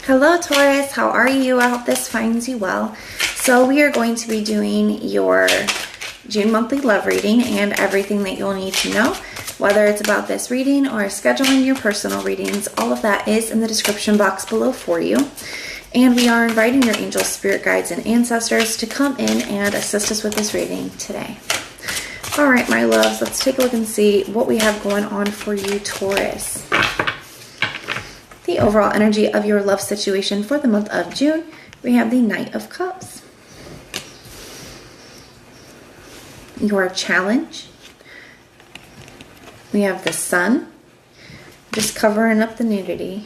Hello Taurus, how are you? I hope this finds you well. So we are going to be doing your June monthly love reading and everything that you'll need to know, whether it's about this reading or scheduling your personal readings. All of that is in the description box below for you. And we are inviting your angels, spirit guides, and ancestors to come in and assist us with this reading today. All right, my loves, let's take a look and see what we have going on for you, Taurus. The overall energy of your love situation for the month of June, we have the Knight of Cups. Your challenge, we have the Sun, just covering up the nudity.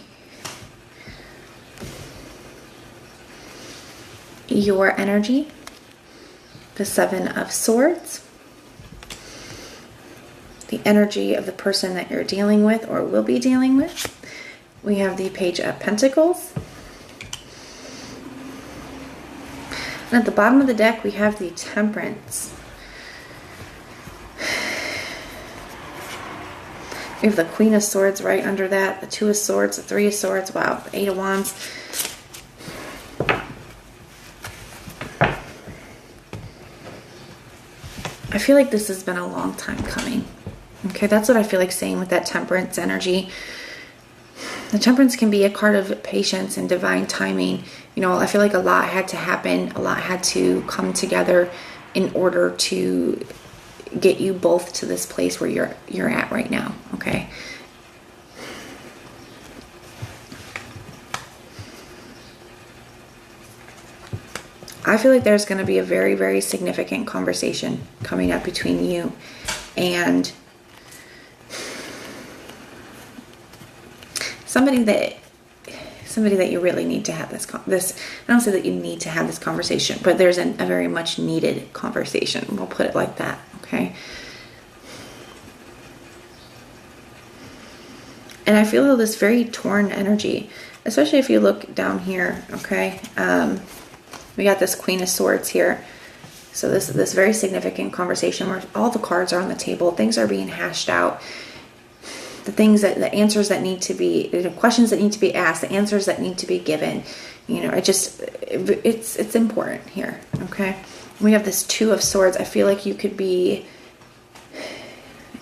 Your energy, the Seven of Swords. The energy of the person that you're dealing with or will be dealing with. We have the Page of Pentacles. And at the bottom of the deck, we have the Temperance. We have the Queen of Swords right under that, the Two of Swords, the Three of Swords, wow, the Eight of Wands. I feel like this has been a long time coming. Okay, that's what I feel like saying with that Temperance energy. The Temperance can be a card of patience and divine timing. You know, I feel like a lot had to happen. A lot had to come together in order to get you both to this place where you're at right now. Okay. I feel like there's going to be a very, very significant conversation coming up between you and somebody that you really need to have this. I don't say that you need to have this conversation, but there's a very much needed conversation. We'll put it like that, okay? And I feel this very torn energy, especially if you look down here, okay? We got this Queen of Swords here. So this very significant conversation where all the cards are on the table, things are being hashed out. The answers that need to be, the questions that need to be asked, the answers that need to be given. You know, it's important here, okay? We have this Two of Swords. I feel like you could be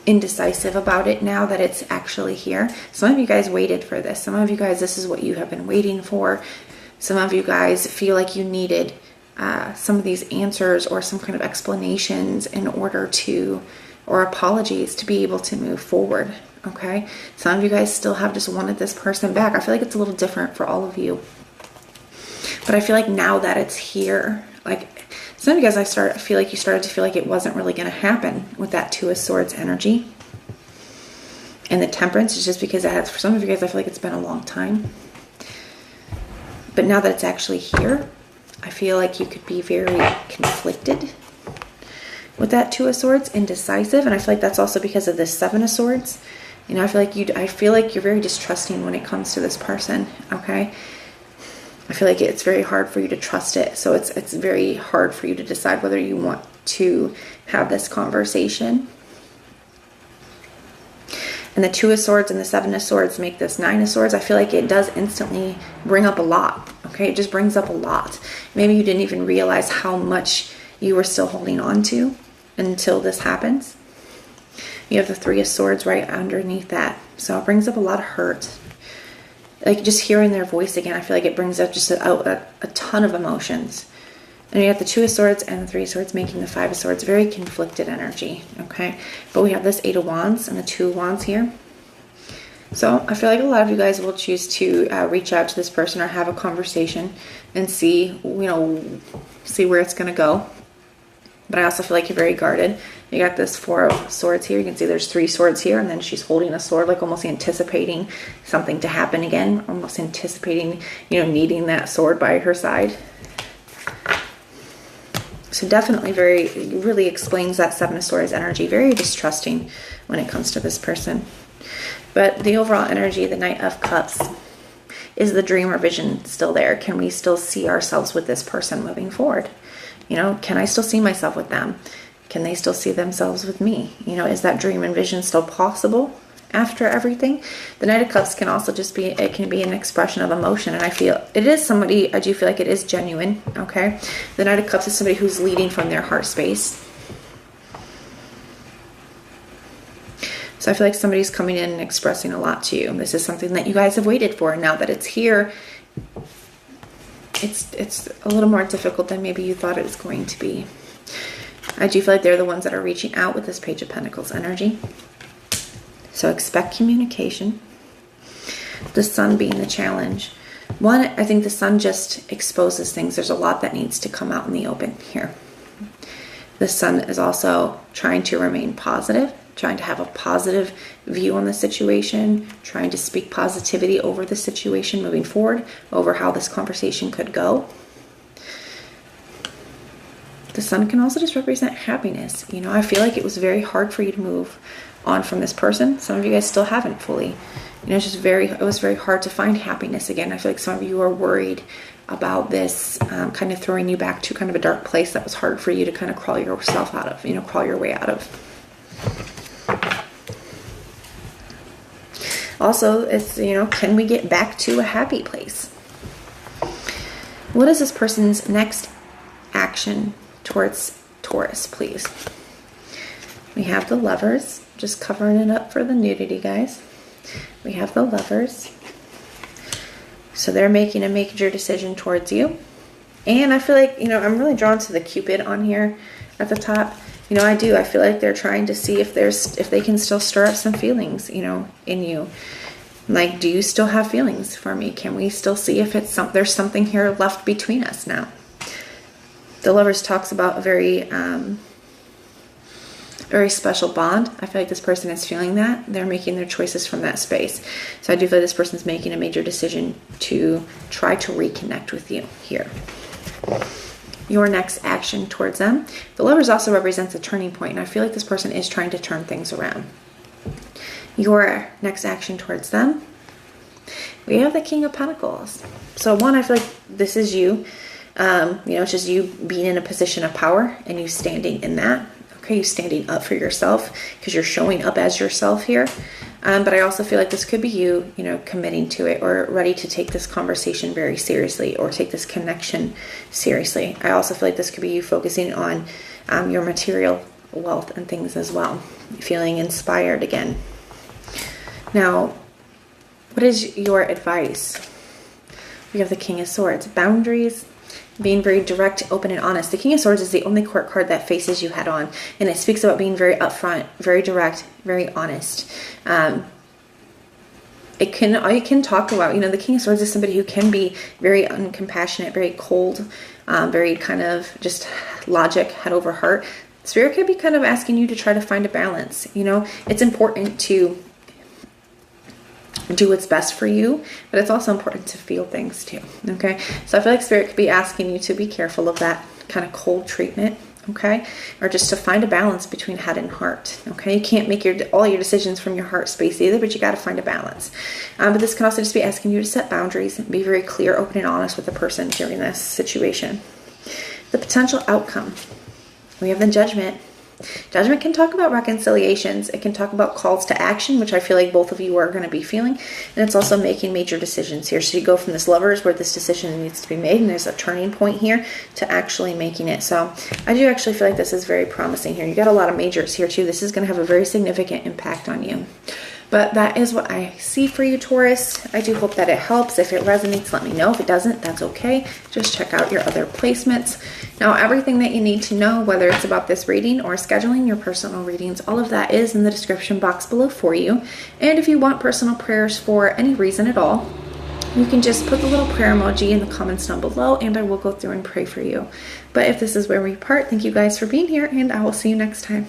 indecisive about it now that it's actually here. Some of you guys waited for this. Some of you guys, this is what you have been waiting for. Some of you guys feel like you needed some of these answers or some kind of explanations in order to, or apologies to be able to move forward. Okay, some of you guys still have just wanted this person back. I feel like it's a little different for all of you. But I feel like now that it's here, like some of you guys, I feel like you started to feel like it wasn't really going to happen with that Two of Swords energy. And the Temperance is just because for some of you guys, I feel like it's been a long time. But now that it's actually here, I feel like you could be very conflicted with that Two of Swords, indecisive. And I feel like that's also because of this Seven of Swords. You know, I feel like you're very distrusting when it comes to this person, okay? I feel like it's very hard for you to trust it. So it's very hard for you to decide whether you want to have this conversation. And the Two of Swords and the Seven of Swords make this Nine of Swords. I feel like it does instantly bring up a lot, okay? It just brings up a lot. Maybe you didn't even realize how much you were still holding on to until this happens. You have the Three of Swords right underneath that. So it brings up a lot of hurt. Like just hearing their voice again, I feel like it brings up just a ton of emotions. And you have the Two of Swords and the Three of Swords making the Five of Swords. Very conflicted energy, okay? But we have this Eight of Wands and the Two of Wands here. So I feel like a lot of you guys will choose to reach out to this person or have a conversation and see where it's going to go. But I also feel like you're very guarded. You got this Four of Swords here. You can see there's three swords here, and then she's holding a sword, like almost anticipating something to happen again, almost anticipating, needing that sword by her side. So definitely really explains that Seven of Swords energy. Very distrusting when it comes to this person. But the overall energy, the Knight of Cups, is the dream or vision still there? Can we still see ourselves with this person moving forward? Can I still see myself with them? Can they still see themselves with me? Is that dream and vision still possible? after everything. The Knight of Cups can also just be, it can be an expression of emotion, and I feel it is somebody, I do feel like it is genuine, okay? The Knight of Cups is somebody who's leading from their heart space. So I feel like somebody's coming in and expressing a lot to you. This is something that you guys have waited for. Now that it's here, it's a little more difficult than maybe you thought it was going to be. I do feel like they're the ones that are reaching out with this Page of Pentacles energy. So expect communication. The Sun being the challenge. One, I think the Sun just exposes things. There's a lot that needs to come out in the open here. The Sun is also trying to remain positive, trying to have a positive view on the situation, trying to speak positivity over the situation moving forward, over how this conversation could go. The Sun can also just represent happiness. You know, I feel like it was very hard for you to move on from this person. Some of you guys still haven't fully. You know, it was very hard to find happiness again. I feel like some of you are worried about this kind of throwing you back to kind of a dark place that was hard for you to kind of crawl yourself out of, you know, crawl your way out of. Also, it's, you know, can we get back to a happy place? What is this person's next action towards Taurus, please? We have the Lovers, just covering it up for the nudity, guys. We have the Lovers. So they're making a major decision towards you. And I feel like, you know, I'm really drawn to the Cupid on here at the top. You know, I feel like they're trying to see if they can still stir up some feelings, you know, in you. Like, do you still have feelings for me? Can we still see if there's something here left between us now? The Lovers talks about a very special bond. I feel like this person is feeling that. They're making their choices from that space. So I do feel like this person's making a major decision to try to reconnect with you here. Your next action towards them. The Lovers also represents a turning point, and I feel like this person is trying to turn things around. Your next action towards them. We have the King of Pentacles. So one, I feel like this is you. You know, it's just you being in a position of power and you standing in that. Okay, you standing up for yourself because you're showing up as yourself here. But I also feel like this could be you, you know, committing to it or ready to take this conversation very seriously or take this connection seriously. I also feel like this could be you focusing on your material wealth and things as well. Feeling inspired again. Now, what is your advice? We have the King of Swords. Boundaries. Being very direct, open, and honest. The King of Swords is the only court card that faces you head on. And it speaks about being very upfront, very direct, very honest. It can talk about, you know, the King of Swords is somebody who can be very uncompassionate, very cold, very kind of just logic, head over heart. Spirit could be kind of asking you to try to find a balance. You know, it's important to do what's best for you, but it's also important to feel things too. Okay, so I feel like Spirit could be asking you to be careful of that kind of cold treatment. Okay, or just to find a balance between head and heart. Okay, you can't make all your decisions from your heart space either, but you got to find a balance. But this can also just be asking you to set boundaries and be very clear, open, and honest with the person during this situation. The potential outcome. We have the Judgment. Judgment can talk about reconciliations. It can talk about calls to action, which I feel like both of you are going to be feeling. And it's also making major decisions here. So you go from this Lovers where this decision needs to be made, and there's a turning point here, to actually making it. So I do actually feel like this is very promising here. You got a lot of majors here too. This is going to have a very significant impact on you. But that is what I see for you, Taurus. I do hope that it helps. If it resonates, let me know. If it doesn't, that's okay. Just check out your other placements. Now, everything that you need to know, whether it's about this reading or scheduling your personal readings, all of that is in the description box below for you. And if you want personal prayers for any reason at all, you can just put the little prayer emoji in the comments down below, and I will go through and pray for you. But if this is where we part, thank you guys for being here, and I will see you next time.